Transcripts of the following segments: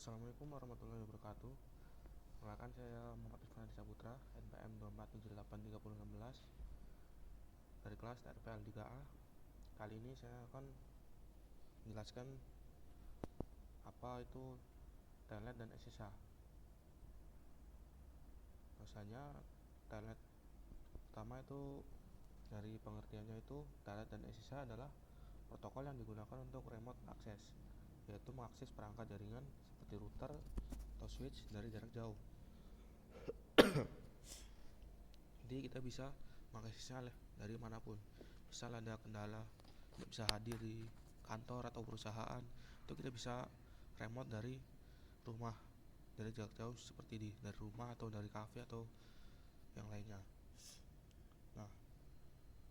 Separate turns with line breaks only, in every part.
Assalamualaikum warahmatullahi wabarakatuh. Perkenalkan saya Muhammad Irfan Saputra, NPM 24783016 dari kelas TRPL 3A. Kali ini saya akan menjelaskan apa itu telnet dan SSH. Bahwasanya telnet pertama itu dari pengertiannya itu telnet dan SSH adalah protokol yang digunakan untuk remote access, yaitu mengakses perangkat jaringan seperti router atau switch dari jarak jauh. Jadi kita bisa mengaksesnya dari manapun. Misal ada kendala, tidak bisa hadir di kantor atau perusahaan, itu kita bisa remote dari rumah, dari jarak jauh seperti dari rumah atau dari kafe atau yang lainnya. Nah,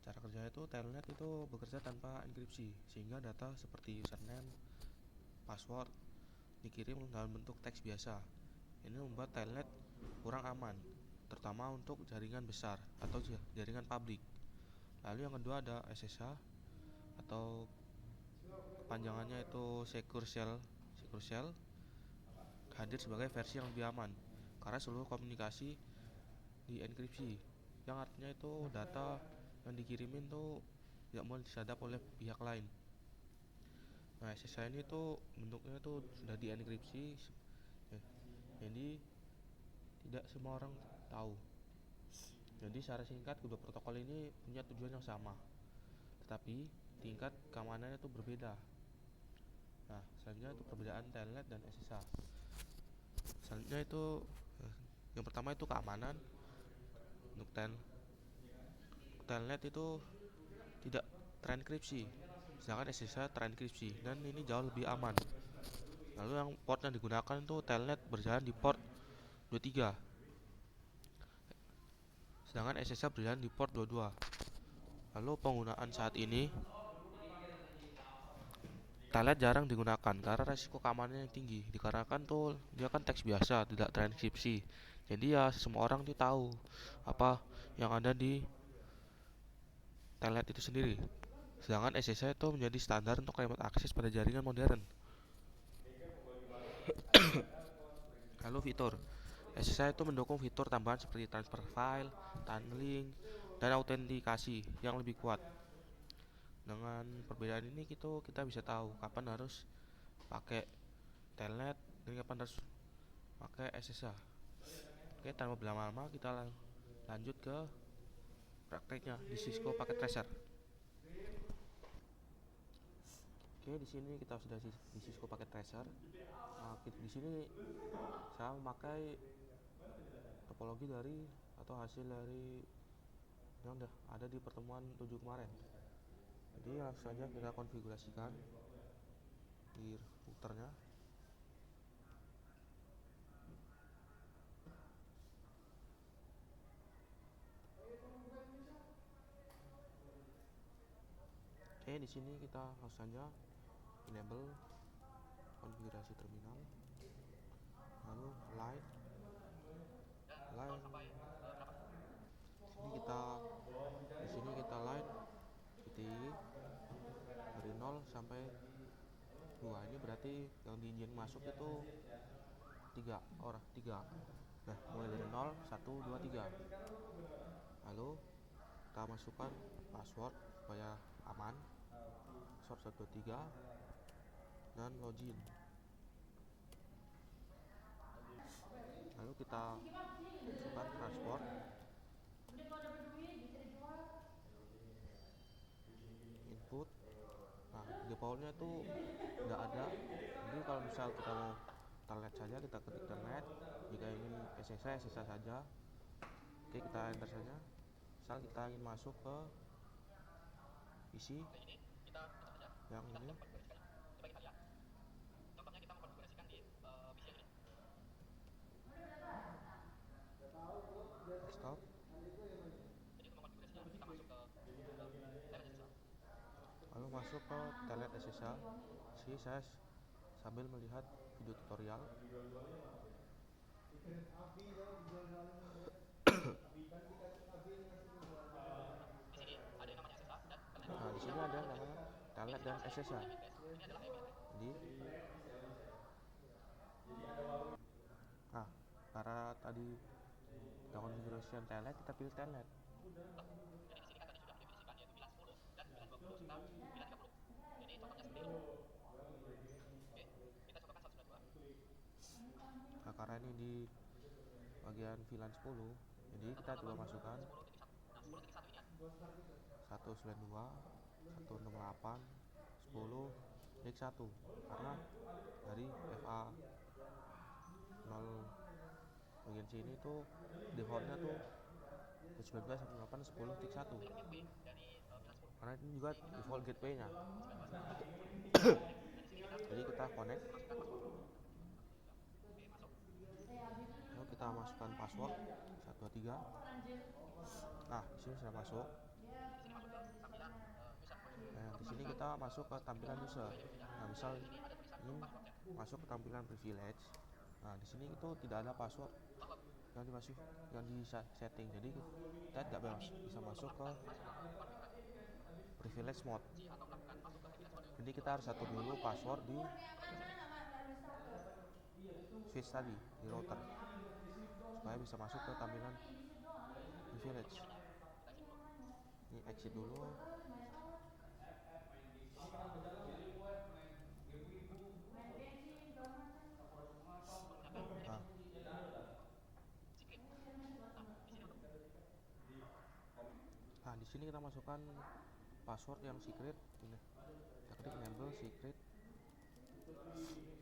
cara kerjanya itu telnet itu bekerja tanpa enkripsi, sehingga data seperti username, password dikirim dalam bentuk teks biasa. Ini membuat telnet kurang aman, terutama untuk jaringan besar atau jaringan publik. Lalu yang kedua ada SSH atau kepanjangannya itu Secure Shell. Secure Shell hadir sebagai versi yang lebih aman karena seluruh komunikasi dienkripsi, yang artinya itu data yang dikirimin tuh tidak boleh disadap oleh pihak lain. Nah, SSH ini tuh bentuknya tuh sudah dienkripsi, jadi tidak semua orang tahu. Jadi secara singkat kedua protokol ini punya tujuan yang sama, tetapi tingkat keamanannya itu berbeda. Nah, selanjutnya itu perbedaan telnet dan SSH. Selanjutnya itu yang pertama itu keamanan. Untuk telnet itu tidak terenkripsi, sedangkan SSH terenkripsi dan ini jauh lebih aman. Lalu yang port yang digunakan itu telnet berjalan di port 23, sedangkan SSH berjalan di port 22. Lalu penggunaan saat ini telnet jarang digunakan karena resiko keamanannya yang tinggi, dikarenakan tuh dia kan teks biasa, tidak terenkripsi. Jadi ya semua orang tuh tahu apa yang ada di telnet itu sendiri. Sedangkan SSH itu menjadi standar untuk remote access pada jaringan modern. Lalu fitur SSH itu mendukung fitur tambahan seperti transfer file, tunneling, dan autentikasi yang lebih kuat. Dengan perbedaan ini kita bisa tahu kapan harus pakai telnet dan kapan harus pakai SSH. Oke, tanpa berlama-lama kita lanjut ke prakteknya di Cisco Packet Tracer. Oke, di sini kita sudah di Cisco Packet Tracer. Nah, di sini saya memakai topologi dari atau hasil dari yang ada di pertemuan 7 kemarin. Jadi langsung saja kita konfigurasikan di routernya. Oke, di sini kita langsung saja enable konfigurasi terminal, lalu line. Di sini kita line PTY dari 0 sampai 2. Ini berarti yang diizin masuk itu 3 orang, 3. Nah, mulai dari 0, 1, 2, 3. Lalu kita masukkan password supaya aman, password 1, 2, 3, dan login. Lalu kita masukkan transport, input. Nah, defaultnya itu tidak ada. Jadi kalau misal kita mau telnet saja, kita ketik telnet. Jika ini SSH saja. Oke, kita enter saja. Misal kita ingin masuk ke PC yang ini, desktop. Lalu masuk ke telnet SSH. Sini saya sambil melihat video tutorial. Nah, di sini ada namanya telnet dan SSH. Jadi Nah, karena tadi configuration telnet, kita pilih telnet. Nah, karena ini di bagian VLAN 10, jadi kita coba masukkan 192 168 10 X1, karena dari FA 0 bagian sini tuh defaultnya tuh 19 168 10 X1, karena ini juga default gateway nya. Jadi kita connect, lalu kita masukkan password 123. Nah, di sini sudah masuk. Nah, di sini kita masuk ke tampilan user. Nah, misal ini masuk ke tampilan privilege. Nah, di sini itu tidak ada password yang di setting, jadi kita tidak bisa masuk ke privilege mode. Jadi kita harus atur dulu password di switch tadi, di router, supaya bisa masuk ke tampilan privilege. Ini exit dulu. Nah, di sini kita masukkan password yang secret. Ini kita klik enable secret,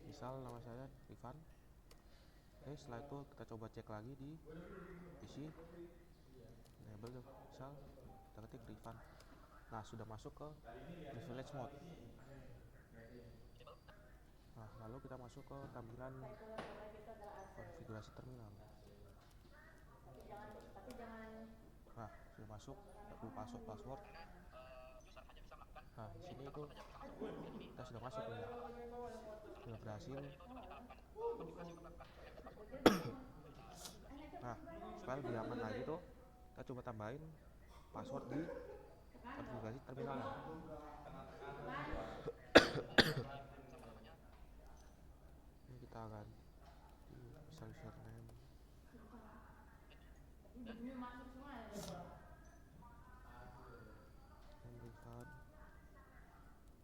misal nama saya Rifan. Oke, setelah itu kita coba cek lagi di PC, enable misal kita ketik Rifan. Nah, sudah masuk ke privilege mode. Nah, lalu kita masuk ke tampilan konfigurasi terminal. Nah, sudah masuk, tidak perlu password. Nah, di sini itu kita sudah masuk ya, sudah berhasil. Nah, supaya lebih aman lagi tuh, kita coba tambahin password di konfigurasi terminal. Ini kita ganti misal username, Rifan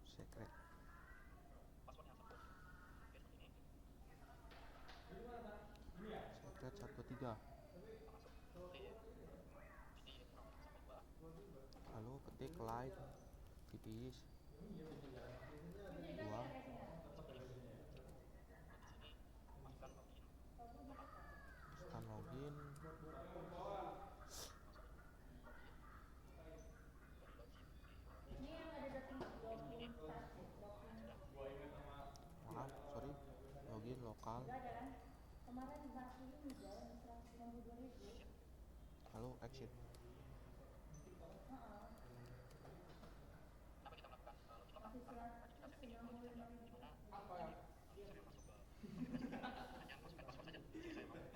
secret. Secret 123. Lalu ketik live VPS 2. Tekan login. Maaf, sorry, login lokal. Lalu exit.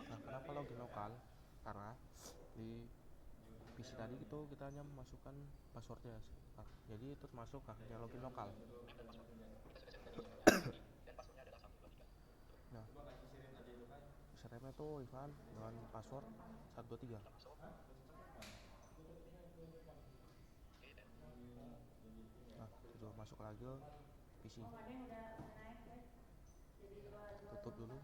Nah, kenapa login lokal? Karena di PC tadi itu kita hanya memasukkan passwordnya, jadi itu termasuk hanya login lokal. Nah, username itu Ivan dengan password 123. Nah, coba masuk lagi ke PC. Tutup dulu.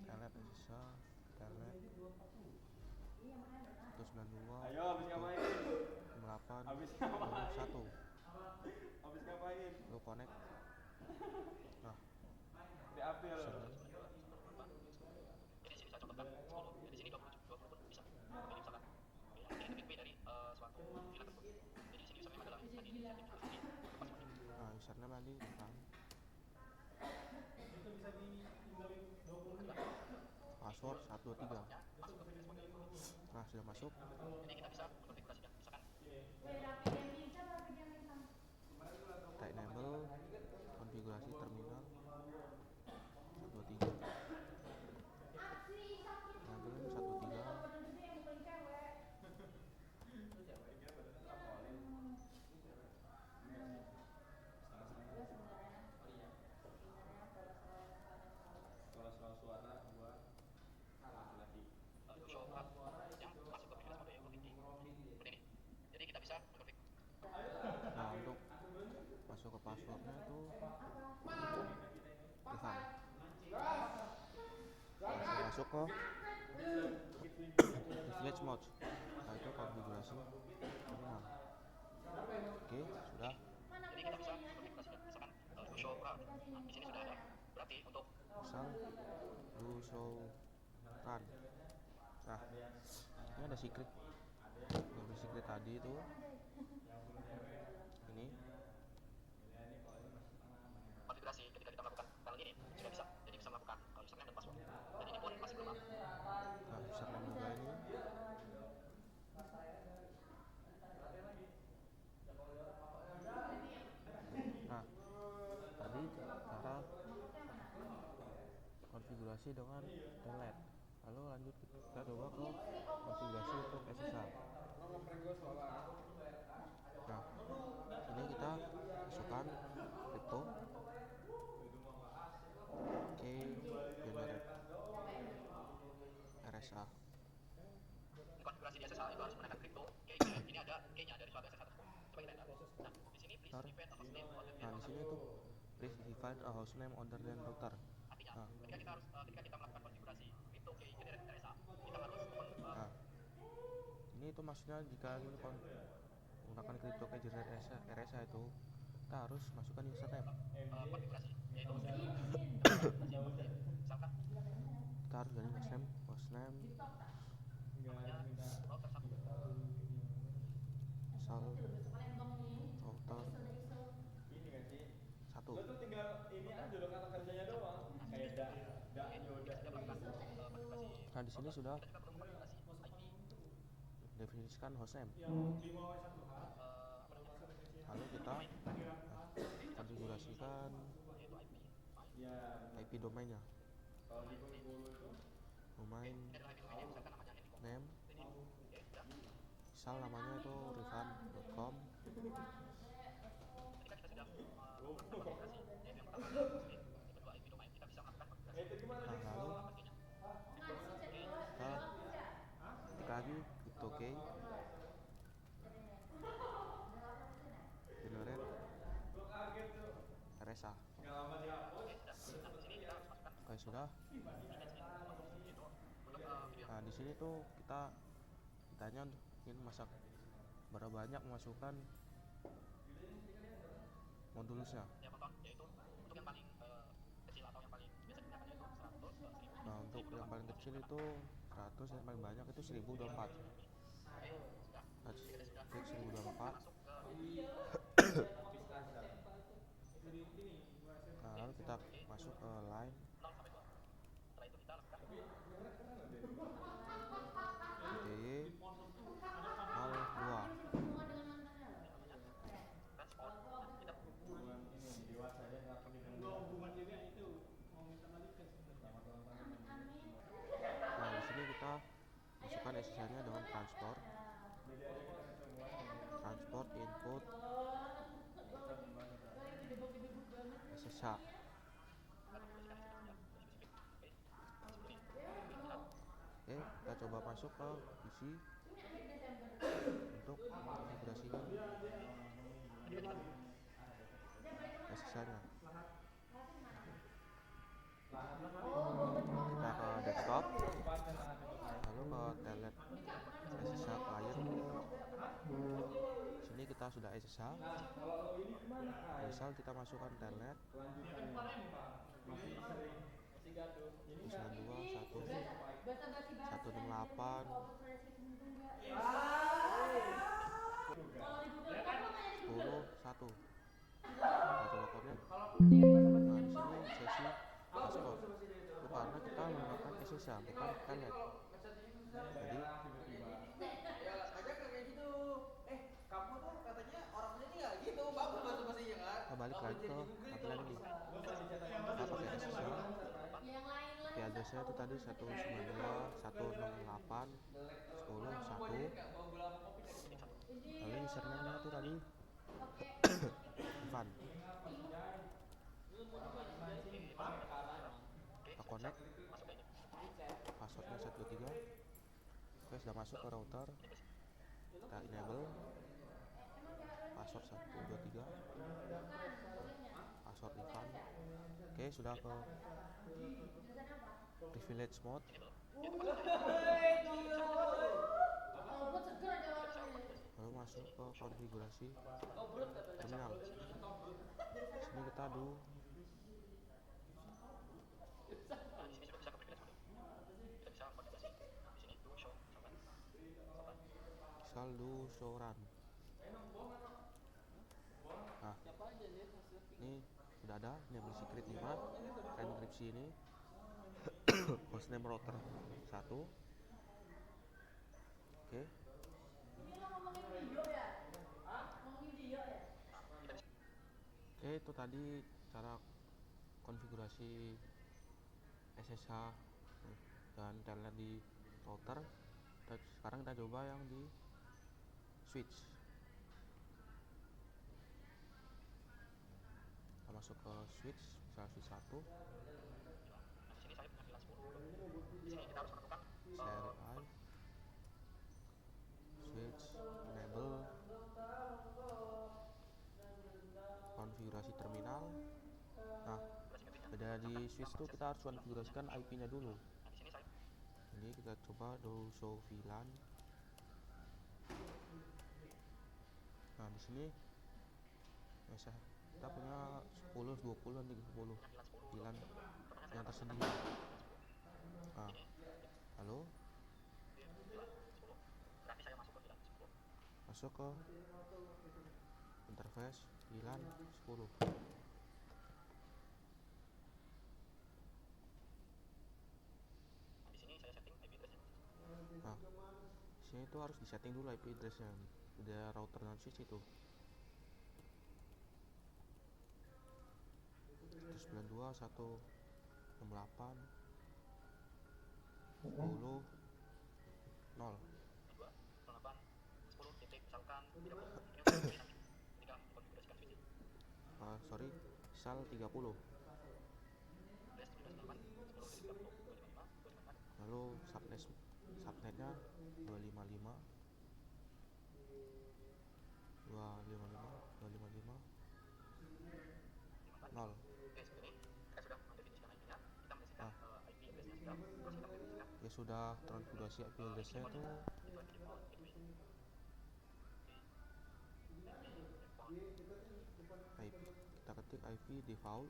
Telnet bisa, telnet 192 168 1. Lalu connect. Nah, username. Nah, username tadi tentang password 123. Nah, sudah masuk. Kita enable konfigurasi terminal 123. Enable 123. masuk ke privilege mode, nah itu konfigurasi terminal. Oke, sudah.
Jadi kita bisa konfigurasikan misalkan do show run. Nah, di sini sudah ada. Berarti untuk
Misal do show run. Nah, ini ada secret. Yang secret tadi itu ini
konfigurasi ketika kita melakukan file ini sudah bisa. Jadi bisa melakukan username dan password. Dan ini pun masih belum lama.
nah username juga ini. Nah, tadi cara konfigurasi dengan telnet. Lalu lanjut kita coba ke konfigurasi untuk SSH. Nah, ini kita masukkan crypto key generate RSA.
Ini konfigurasi di SSH itu harus menekan crypto key. Ini ada key-nya dari suatu SSH tersebut. Coba kita lihat. Nah, di sini please define a hostname other than
Nah, di sini tuh please define a hostname other than router.
Artinya,
Nah,
ketika kita melakukan konfigurasi crypto key generate RSA, kita harus
nah, ini itu maksudnya jika ini menggunakan crypto key generate RSA itu kita harus masukkan username.
konfigurasi yaitu hostname. Misalkan
Kita harus ganti hostname
namanya router 1.
misal router 1.
Lo tuh tinggal ini aja lo kata kerjanya doang. Kayak
Nah, di sini sudah definisikan hostname. Lalu kita konfigurasikan IP domainnya. Domain name, misal namanya itu rifan.com. Nah, lalu kita ketik lagi crypto key generate RSA. Oke, sudah. Nah, di sini tuh kita ditanya ingin masak berapa banyak memasukkan modulusnya.
Yaitu untuk yang paling kecil atau yang paling biasa digunakan yaitu 100, 1000.
Nah, untuk yang paling kecil itu 100, yang paling banyak itu 1024. Nah, klik 1024. Nah, lalu kita masuk ke line DY 02. Nah, di sini kita masukkan SSH-nya dengan transport input SSH. Oke, kita coba masuk ke PC untuk konfigurasinya SSH-nya. Kita ke desktop, lalu ke telnet SSH client. Sini kita sudah SSH. Misal kita masukkan telnet 192.168 10.1. Kita coba connect. Nah, di sini sesi password. Itu karena kita menggunakan SSH bukan telnet. Jadi kita balik lagi ke tampilan ini. Kita pakai SSH. IP addressnya itu tadi 192.168.10.1. Lalu username-nya itu tadi Ivan. Kita connect, passwordnya 123. Oke, sudah masuk ke router. Kita enable password 123, password Ivan. Oke, sudah ke privilege mode, lalu masuk ke konfigurasi terminal. Sini kita do
Nah, di sini sudah bisa ke privilege mode. Kita bisa konfigurasi. Di sini do show misalkan.
misal do show run. Nah, ini sudah ada enable secret 5, enkripsi ini hostname router 1. Oke. Oke, itu tadi cara konfigurasi SSH dan telnet di router. Sekarang kita coba yang di switch. Kita masuk ke switch, misal switch 1,
Nah, di sini saya punya VLAN 10. Di sini kita harus menentukan
CRI, switch, enable, konfigurasi terminal. Nah, beda di switch itu kita harus konfigurasikan IP-nya dulu.
Nah, di sini saya
Ini kita coba do show VLAN. Nah, di sini biasa kita punya 10, 20, dan 30 VLAN yang tersedia. Nah, halo,
berarti saya masuk ke VLAN 10.
masuk ke interface VLAN 10.
Di sini saya setting IP address-nya.
Nah, sini itu harus disetting dulu IP address-nya. Udah router dan switch itu 192.168.10.0.
2, 08, 10, titik, misalkan 30. Ini untuk nanti ketika mengkonfigurasikan switch.
Sorry, misal 30.
Address 17.8, 10, 30, 255, 254.
Lalu subnetnya 255, 0.
Oke, seperti ini. Kita sudah mendefinisikan IP-nya. Kita mendefinisikan IP address-nya sudah. Terus kita mendefinisikan
Ya sudah terkonfigurasi IP address-nya itu.
itu IP default gateway.
IP, kita ketik IP default.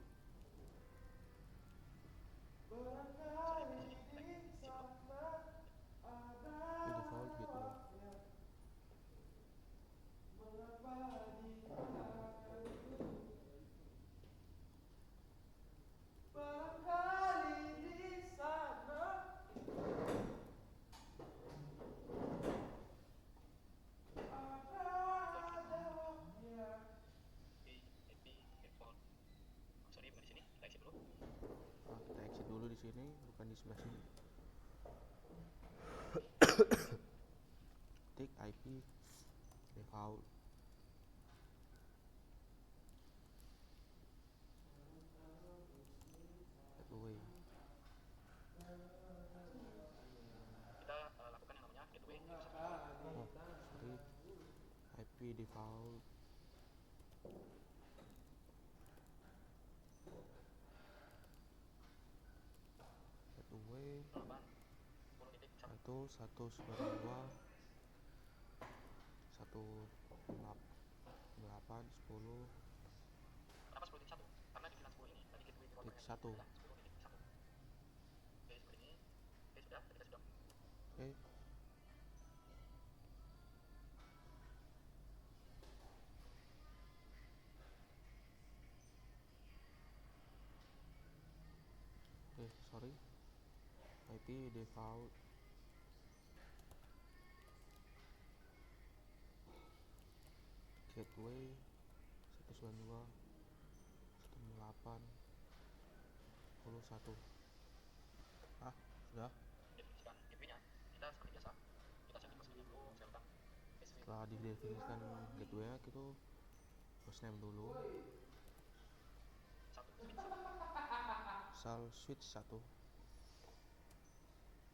IP default gitu.
Sorry, bukan di sini. Kita exit dulu.
Nah, kita exit dulu di sini, bukan di sebelah sini. Ketik IP default. Gateway.
Kita lakukan yang namanya gateway.
Oh, sorry. IP default. Gateway
08, 10 titik, 1.
192.168.10.1.
Kenapa 10 titik 1? Karena di VLAN 10 ini tadi gateway default 10 titik 1. Oke, seperti ini. Oke, sudah. Ketika sudah
Oke. Oke, sorry. IP default gateway 192.168.10.1. Ah, sudah.
definisikan gateway-nya. Kita seperti biasa. Kita setting hostname dulu, misalkan SW.
Setelah didefinisikan gateway-nya, kita hostname dulu.
1 switch.
Misal switch 1.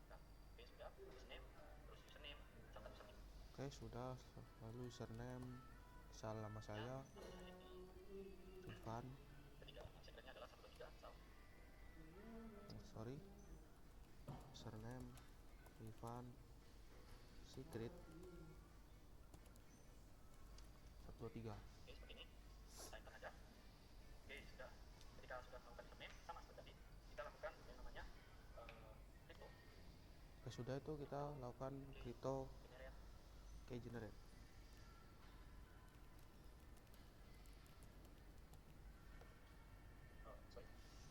Nah, oke, sudah. Hostname, terus username, misalkan username.
Oke, sudah. Lalu username, misal nama saya Rifan.
Ketiga, secretnya adalah 123, misal.
Sorry. username, Ivan, secret 123.
Oke, seperti ini. Kita enter aja. Oke, sudah. Ketika sudah melakukan username, sama seperti tadi, kita lakukan yang namanya crypto.
Oke, sudah itu kita lakukan crypto
Generate.
key generate.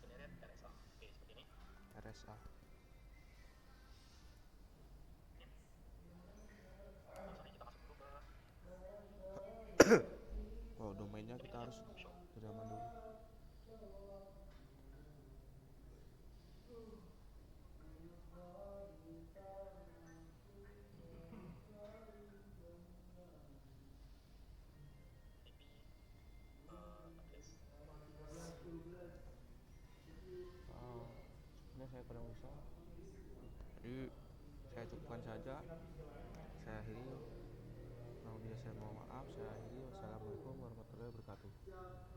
Generate RSA. Oke, seperti ini.
RSA.
Misalnya kita masuk dulu ke
Oh, domainnya kita harus zaman dulu. Ini saya kurang bisa. Jadi saya cukupkan saja. Saya akhiri. Saya mohon maaf. Saya akhiri. Wassalamualaikum warahmatullahi wabarakatuh.